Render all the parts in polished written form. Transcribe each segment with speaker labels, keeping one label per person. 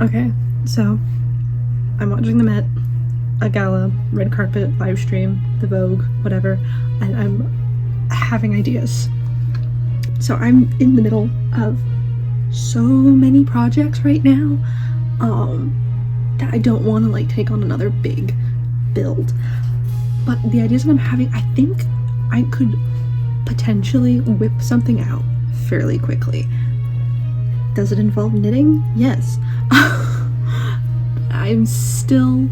Speaker 1: Okay, so I'm watching the Met Gala, red carpet, live stream, the Vogue, whatever, and I'm having ideas. So I'm in the middle of so many projects right now that I don't want to like take on another big build. But the ideas that I'm having, I think I could potentially whip something out fairly quickly. Does it involve knitting? Yes. I'm still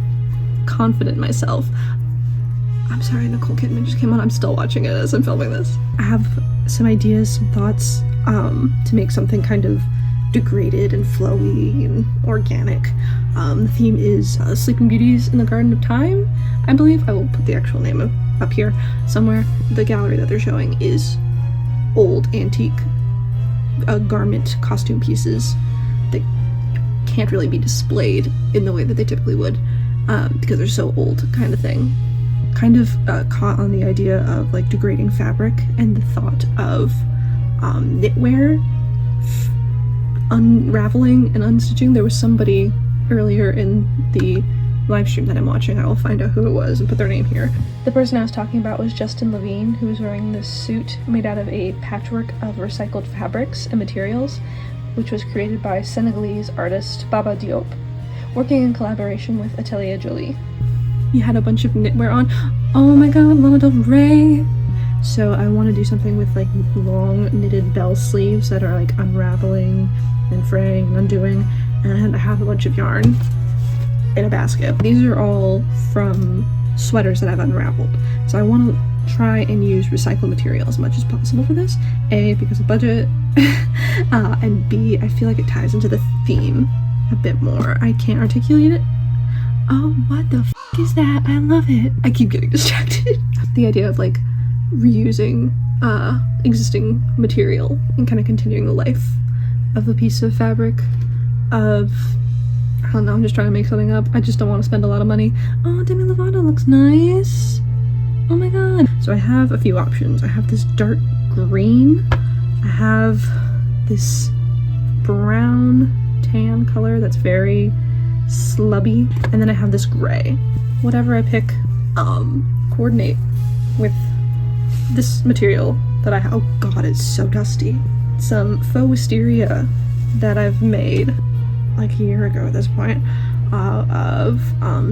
Speaker 1: confident in myself. I'm sorry, Nicole Kidman just came on. I'm still watching it as I'm filming this. I have some ideas, some thoughts to make something kind of degraded and flowy and organic. The theme is Sleeping Beauties in the Garden of Time, I believe. I will put the actual name up here somewhere. The gallery that they're showing is old, antique garment costume pieces that can't really be displayed in the way that they typically would because they're so old, kind of thing. Kind of caught on the idea of like degrading fabric and the thought of knitwear unraveling and unstitching. There was somebody earlier in the live stream that I'm watching. I will find out who it was and put their name here. The person I was talking about was Justin Levine, who was wearing this suit made out of a patchwork of recycled fabrics and materials, which was created by Senegalese artist Baba Diop, working in collaboration with Atelier Jolie. He had a bunch of knitwear on. Oh my god, Lana Del Rey! So I want to do something with like long knitted bell sleeves that are like unraveling and fraying and undoing, and I have a bunch of yarn in a basket. These are all from sweaters that I've unraveled. So I want to try and use recycled material as much as possible for this. A, because of budget, and B, I feel like it ties into the theme a bit more. I can't articulate it. Oh, what the f is that? I love it. I keep getting distracted. The idea of like reusing existing material and kind of continuing the life of a piece of fabric of, I don't know, I'm just trying to make something up. I just don't want to spend a lot of money. Oh, Demi Lovato looks nice. Oh my god. So I have a few options. I have this dark green. I have this brown tan color that's very slubby. And then I have this gray. Whatever I pick, coordinate with this material that I have. Oh god, it's so dusty. Some faux wisteria that I've made like a year ago at this point, of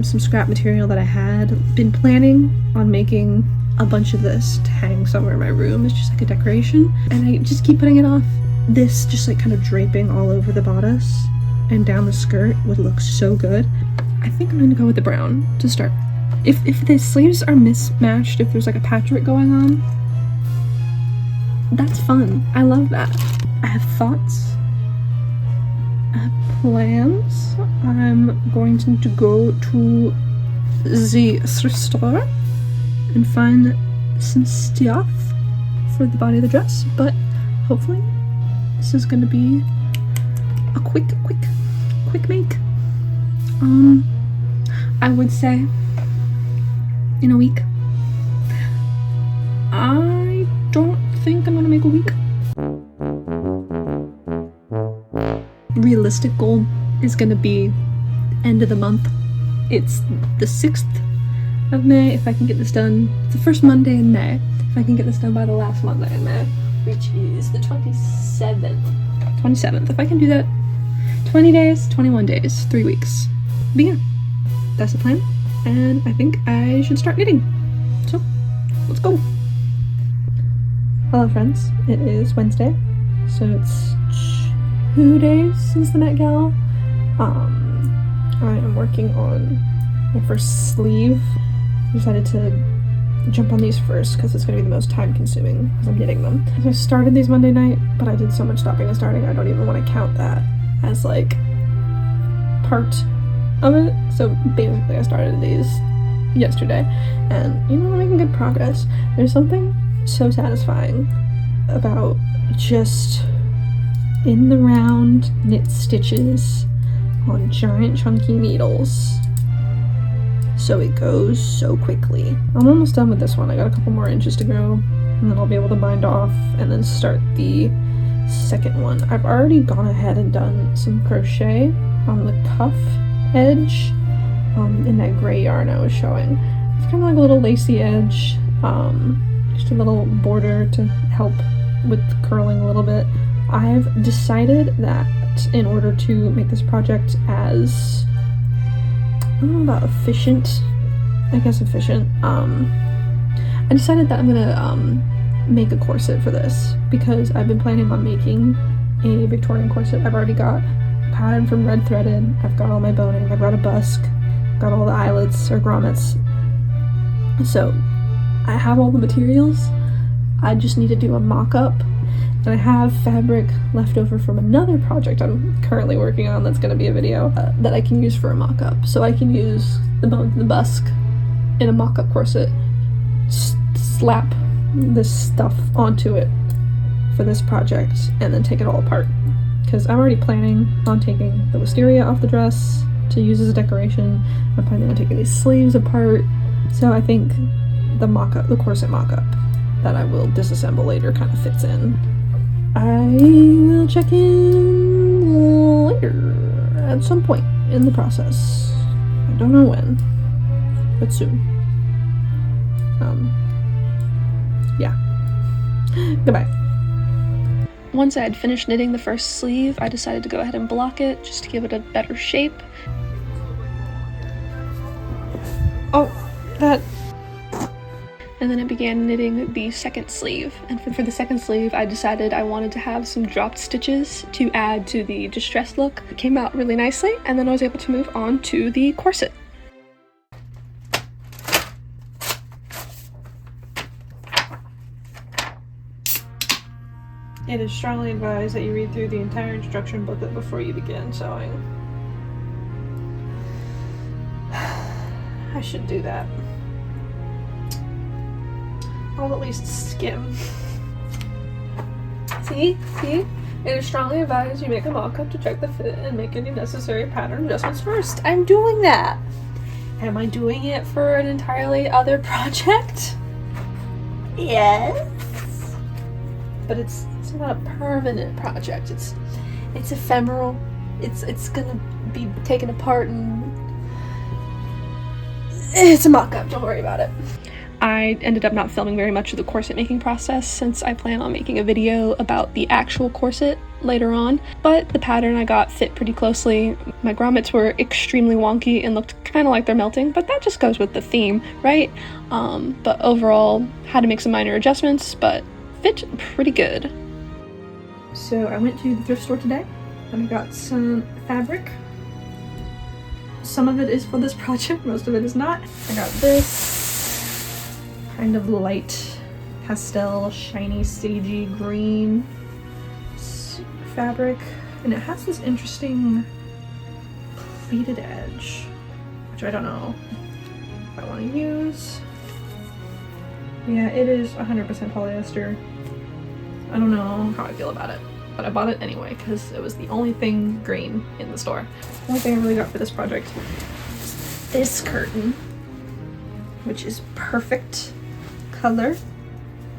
Speaker 1: some scrap material that I had been planning on making a bunch of this to hang somewhere in my room. It's just like a decoration, and I just keep putting it off. This just like kind of draping all over the bodice and down the skirt would look so good. I think I'm gonna go with the brown to start. If the sleeves are mismatched, if there's like a patchwork going on, that's fun. I love that. I have thoughts. I have plans. I'm going to go to the thrift store and find some stuff for the body of the dress, but hopefully this is going to be a quick make. I would say in a week. I don't think I'm gonna make a week. Realistic goal is gonna be end of the month. It's the 6th of May. If I can get this done, it's the first Monday in May. If I can get this done by the last Monday in May, which is the 27th. If I can do that, 20 days, 21 days, 3 weeks. But yeah, that's the plan. And I think I should start knitting. So, let's go. Hello friends, it is Wednesday, so it's 2 days since the Met Gala. I am working on my first sleeve. I decided to jump on these first because it's going to be the most time consuming because I'm knitting them. So I started these Monday night, but I did so much stopping and starting I don't even want to count that as like part of it. So basically I started these yesterday and you know, I'm making good progress. There's something so satisfying about just in the round knit stitches on giant chunky needles, so it goes so quickly. I'm almost done with this one. I got a couple more inches to go and then I'll be able to bind off and then start the second one. I've already gone ahead and done some crochet on the cuff edge in that gray yarn I was showing. It's kind of like a little lacy edge, just a little border to help with curling a little bit. I've decided that in order to make this project as, I don't know about efficient, I guess efficient, I decided that I'm gonna make a corset for this because I've been planning on making a Victorian corset. I've already got a pattern from Red Threaded, I've got all my boning, I've got a busk, got all the eyelets or grommets. So I have all the materials, I just need to do a mock-up, and I have fabric left over from another project I'm currently working on that's going to be a video that I can use for a mock-up. So I can use the busk in a mock-up corset, slap this stuff onto it for this project, and then take it all apart. Because I'm already planning on taking the wisteria off the dress to use as a decoration. I'm planning on taking these sleeves apart. So I think the corset mock-up that I will disassemble later kind of fits in. I will check in later at some point in the process. I don't know when, but soon. Yeah. Goodbye. Once I had finished knitting the first sleeve, I decided to go ahead and block it just to give it a better shape. Oh, that. And then I began knitting the second sleeve, and for the second sleeve I decided I wanted to have some dropped stitches to add to the distressed look. It came out really nicely, and then I was able to move on to the corset. It is strongly advised that you read through the entire instruction booklet before you begin sewing. I should do that. I'll at least skim. See? It is strongly advised you make a mock-up to check the fit and make any necessary pattern adjustments first. I'm doing that! Am I doing it for an entirely other project? Yes. But it's not a permanent project. It's ephemeral. It's gonna be taken apart and it's a mock-up, don't worry about it. I ended up not filming very much of the corset making process since I plan on making a video about the actual corset later on, but the pattern I got fit pretty closely. My grommets were extremely wonky and looked kind of like they're melting, but that just goes with the theme, right? But overall, had to make some minor adjustments, but fit pretty good. So I went to the thrift store today and I got some fabric. Some of it is for this project, most of it is not. I got this kind of light pastel shiny sagey green fabric, and it has this interesting pleated edge, which I don't know if I want to use. Yeah, it is 100% polyester. I don't know how I feel about it, but I bought it anyway because it was the only thing green in the store. The only thing I really got for this project is this curtain, which is perfect color.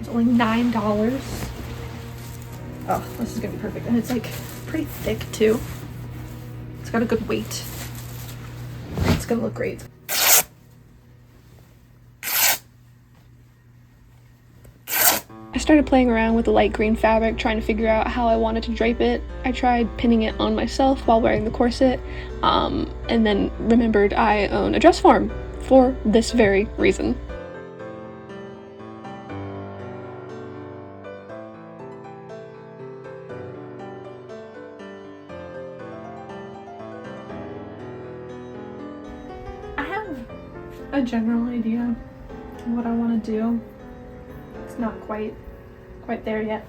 Speaker 1: It's only $9. Oh, this is gonna be perfect. And it's like pretty thick too. It's got a good weight. It's gonna look great. I started playing around with the light green fabric, trying to figure out how I wanted to drape it. I tried pinning it on myself while wearing the corset, and then remembered I own a dress form for this very reason. I have a general idea of what I want to do. It's not quite there yet.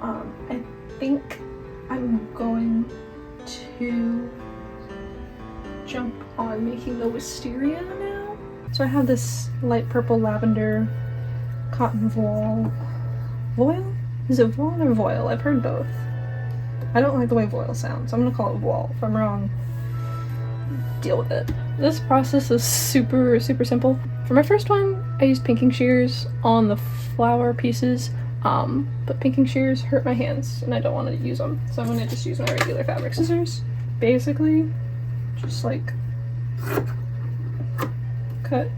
Speaker 1: I think I'm going to jump on making the wisteria now. So I have this light purple lavender cotton voile. Voile? Is it voile or voile? I've heard both. I don't like the way voile sounds, so I'm gonna call it voile. If I'm wrong, deal with it. This process is super simple. For my first one, I used pinking shears on the flower pieces, but pinking shears hurt my hands and I don't want to use them, so I'm going to just use my regular fabric scissors. Basically, just like cut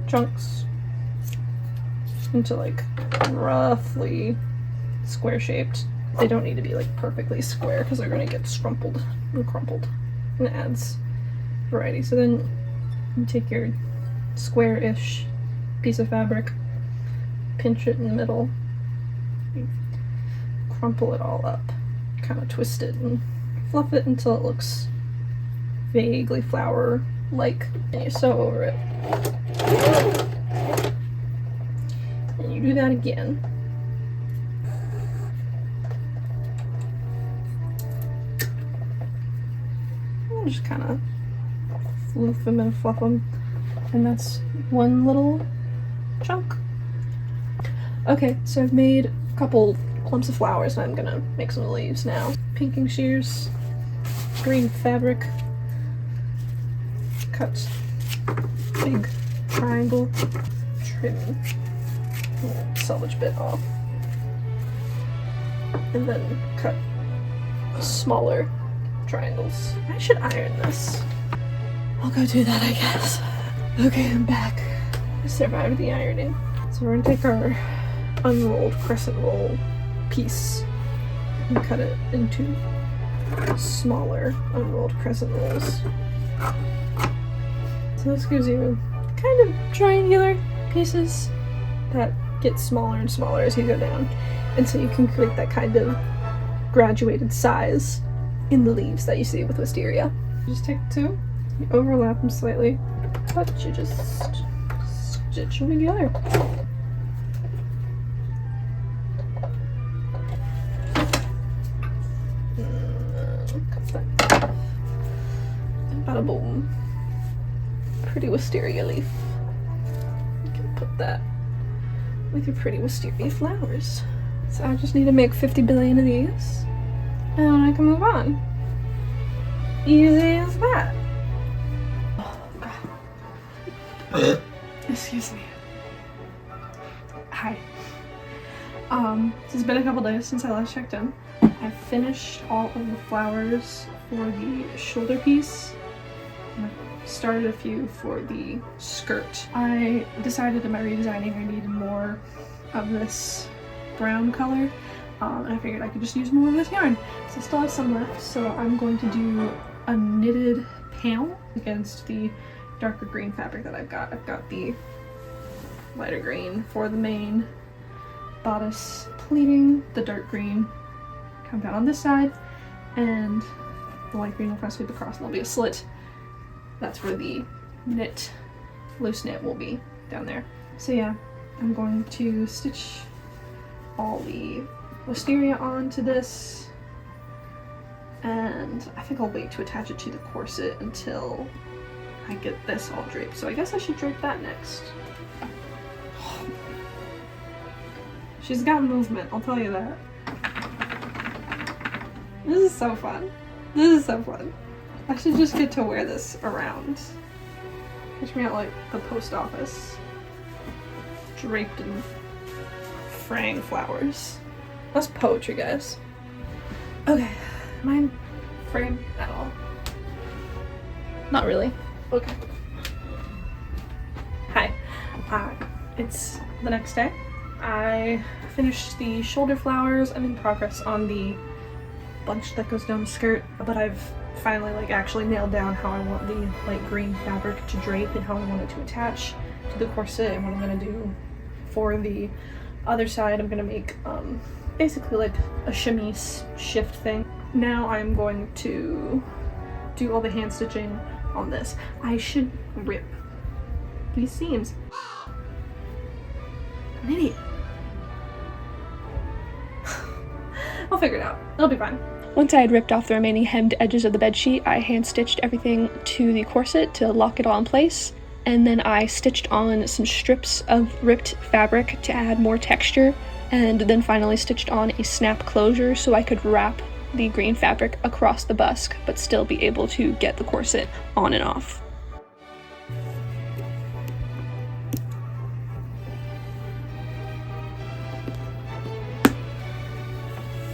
Speaker 1: chunks into like roughly square shaped. They don't need to be like perfectly square because they're going to get scrumpled and crumpled, and it adds variety. So then you take your square-ish piece of fabric, pinch it in the middle, crumple it all up, kind of twist it and fluff it until it looks vaguely flower-like, and you sew over it. And you do that again. And just kind of floof them and fluff them, and that's one little chunk. Okay, so I've made a couple clumps of flowers, and I'm gonna make some leaves now. Pinking shears, green fabric, cut big triangle, trim the selvage bit off, and then cut smaller triangles. I should iron this. I'll go do that, I guess. Okay, I'm back. I survived the ironing. So we're gonna take our unrolled crescent roll piece and cut it into smaller unrolled crescent rolls. So this gives you kind of triangular pieces that get smaller and smaller as you go down. And so you can create that kind of graduated size in the leaves that you see with wisteria. You just take two, you overlap them slightly, but you just stitch them together. And bada boom. Pretty wisteria leaf. You can put that with your pretty wisteria flowers. So I just need to make 50 billion of these, and I can move on. Easy as that. Oh, God. Excuse me. Hi. It's been a couple days since I last checked in. I've finished all of the flowers for the shoulder piece. I started a few for the skirt. I decided in my redesigning I needed more of this brown color, and I figured I could just use more of this yarn. So I still have some left, so I'm going to do a knitted panel against the darker green fabric that I've got. I've got the lighter green for the main bodice pleating, the dark green come down on this side, and the light green will kind of sweep across, and there'll be a slit. That's where the knit, loose knit will be down there. So yeah, I'm going to stitch all the wisteria onto this, and I think I'll wait to attach it to the corset until I get this all draped. So I guess I should drape that next. She's got movement, I'll tell you that. This is so fun. This is so fun. I should just get to wear this around. Catch me at like the post office, draped in fraying flowers. That's poetry, guys. Okay, am I in frame at all? Not really. Okay. Hi. It's the next day. I finished the shoulder flowers. I'm in progress on the bunch that goes down the skirt, but I've finally like actually nailed down how I want the light green fabric to drape and how I want it to attach to the corset, and what I'm gonna do for the other side. I'm gonna make basically like a chemise shift thing. Now I'm going to do all the hand stitching on this. I should rip these seams. I'm an idiot. I'll figure it out. It'll be fine. Once I had ripped off the remaining hemmed edges of the bedsheet, I hand stitched everything to the corset to lock it all in place, and then I stitched on some strips of ripped fabric to add more texture, and then finally stitched on a snap closure so I could wrap the green fabric across the busk but still be able to get the corset on and off.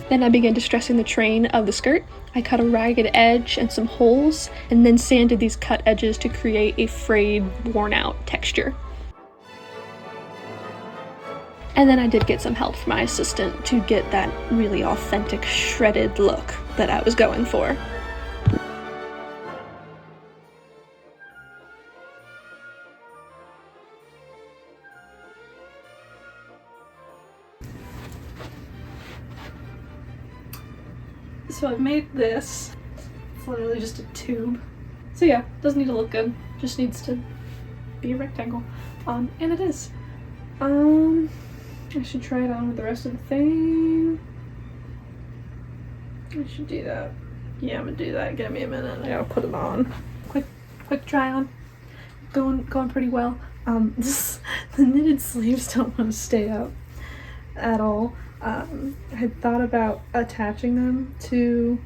Speaker 1: Then I began distressing the train of the skirt. I cut a ragged edge and some holes, and then sanded these cut edges to create a frayed, worn-out texture. And then I did get some help from my assistant to get that really authentic, shredded look that I was going for. So I've made this. It's literally just a tube. So yeah, doesn't need to look good. Just needs to be a rectangle. And it is. I should try it on with the rest of the thing. I should do that. Yeah, I'm gonna do that. Give me a minute. I gotta put it on. Quick try on. Going pretty well. The knitted sleeves don't want to stay up at all. I had thought about attaching them to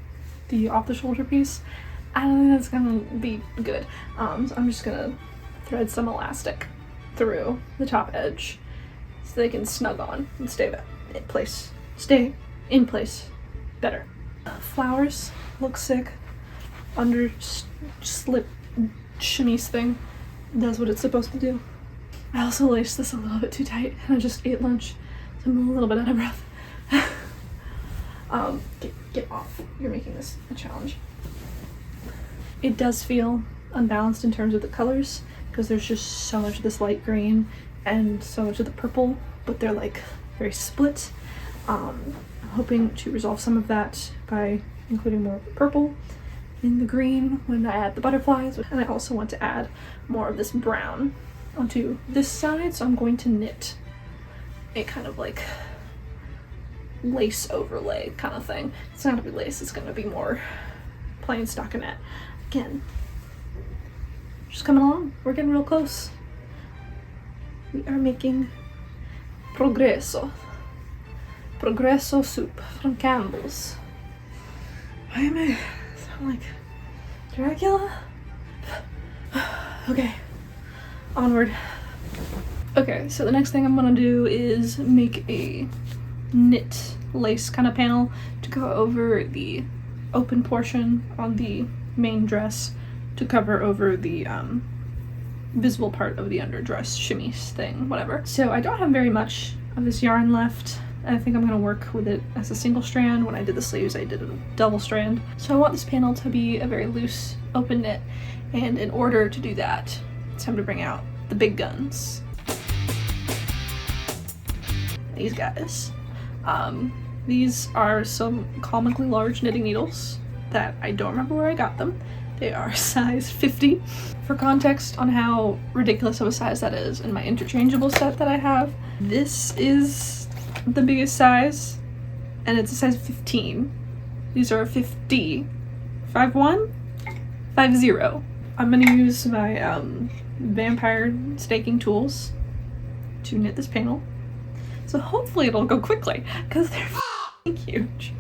Speaker 1: the off-the-shoulder piece. I don't think that's gonna be good. So I'm just gonna thread some elastic through the top edge so they can snug on and stay in place. Stay in place better. Flowers look sick. Under slip chemise thing does what it's supposed to do. I also laced this a little bit too tight and I just ate lunch. So I'm a little bit out of breath. Get off. You're making this a challenge. It does feel unbalanced in terms of the colors because there's just so much of this light green and so much of the purple, but they're like very split. I'm hoping to resolve some of that by including more of the purple in the green when I add the butterflies, and I also want to add more of this brown onto this side, so I'm going to knit a kind of like lace overlay kind of thing. It's not gonna be lace, it's gonna be more plain stockinette. Again, just coming along. We're getting real close. We are making progresso. Progresso soup from Campbell's. Why am I sound like Dracula? Okay, onward. Okay, so the next thing I'm gonna do is make a knit lace kind of panel to go over the open portion on the main dress to cover over the visible part of the underdress chemise thing, whatever. So I don't have very much of this yarn left. I think I'm gonna work with it as a single strand. When I did the sleeves, I did a double strand. So I want this panel to be a very loose open knit, and in order to do that, it's time to bring out the big guns. These guys. These are some comically large knitting needles that I don't remember where I got them. They are size 50. For context on how ridiculous of a size that is, in my interchangeable set that I have, this is the biggest size, and it's a size 15. These are 50. 5'1"? 5'0". I'm gonna use my vampire staking tools to knit this panel. So hopefully it'll go quickly, because they're huge.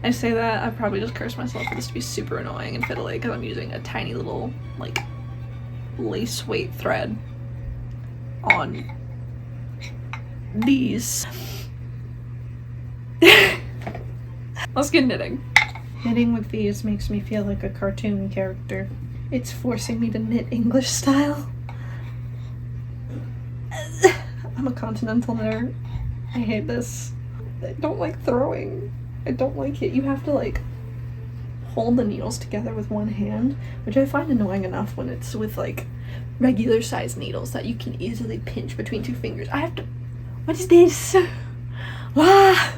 Speaker 1: I say that, I probably just cursed myself for this to be super annoying and fiddly because I'm using a tiny little, like, lace weight thread on these. Let's get knitting. Knitting with these makes me feel like a cartoon character. It's forcing me to knit English style. I'm a continental nerd. I hate this. I don't like throwing. I don't like it. You have to like hold the needles together with one hand, which I find annoying enough when it's with like regular size needles that you can easily pinch between two fingers. I have to, what is this? Ah!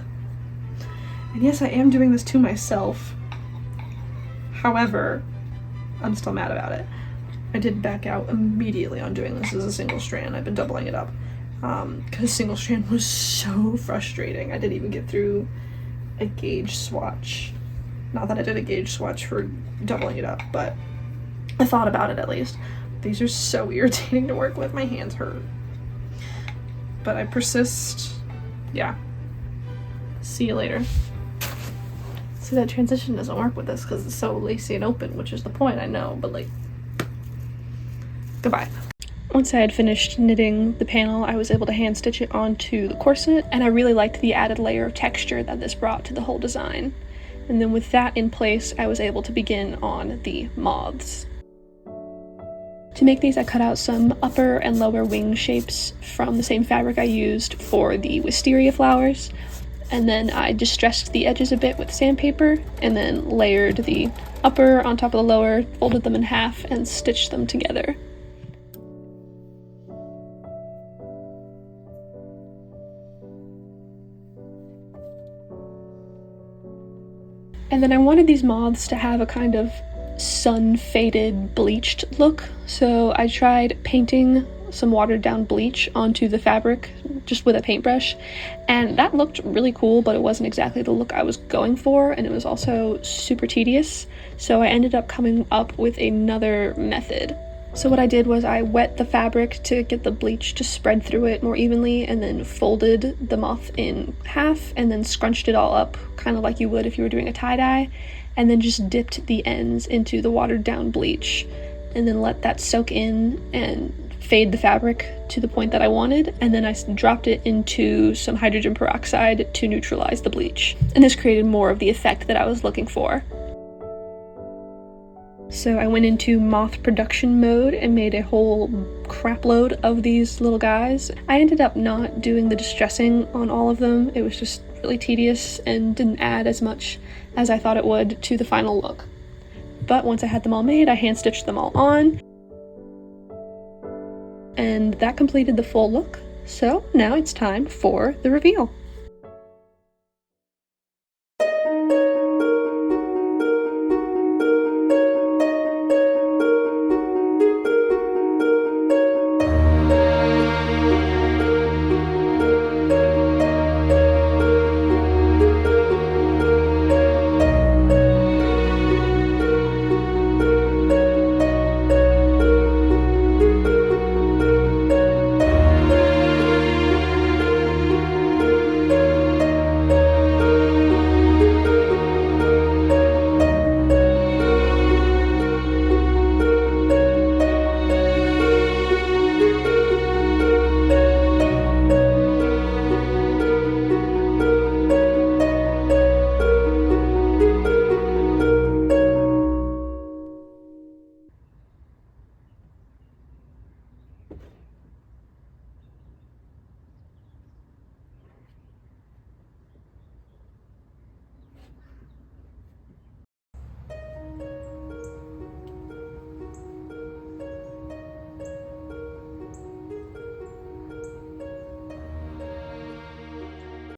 Speaker 1: And yes, I am doing this to myself. However, I'm still mad about it. I did back out immediately on doing this as a single strand. I've been doubling it up because single strand was so frustrating. I didn't even get through a gauge swatch. Not that I did a gauge swatch for doubling it up, but I thought about it at least. These are so irritating to work with. My hands hurt. But I persist. Yeah. See you later. See, that transition doesn't work with this because it's so lacy and open, which is the point, I know, but like, goodbye. Once I had finished knitting the panel, I was able to hand stitch it onto the corset, and I really liked the added layer of texture that this brought to the whole design. And then with that in place, I was able to begin on the moths. To make these, I cut out some upper and lower wing shapes from the same fabric I used for the wisteria flowers, and then I distressed the edges a bit with sandpaper, and then layered the upper on top of the lower, folded them in half, and stitched them together. And then I wanted these moths to have a kind of sun-faded, bleached look, so I tried painting some watered down bleach onto the fabric just with a paintbrush, and that looked really cool, but it wasn't exactly the look I was going for, and it was also super tedious, so I ended up coming up with another method. So what I did was I wet the fabric to get the bleach to spread through it more evenly, and then folded the moth in half, and then scrunched it all up, kind of like you would if you were doing a tie-dye, and then just dipped the ends into the watered down bleach, and then let that soak in and fade the fabric to the point that I wanted, and then I dropped it into some hydrogen peroxide to neutralize the bleach. And this created more of the effect that I was looking for. So I went into moth production mode and made a whole crap load of these little guys. I ended up not doing the distressing on all of them. It was just really tedious and didn't add as much as I thought it would to the final look. But once I had them all made, I hand stitched them all on, and that completed the full look. So now it's time for the reveal.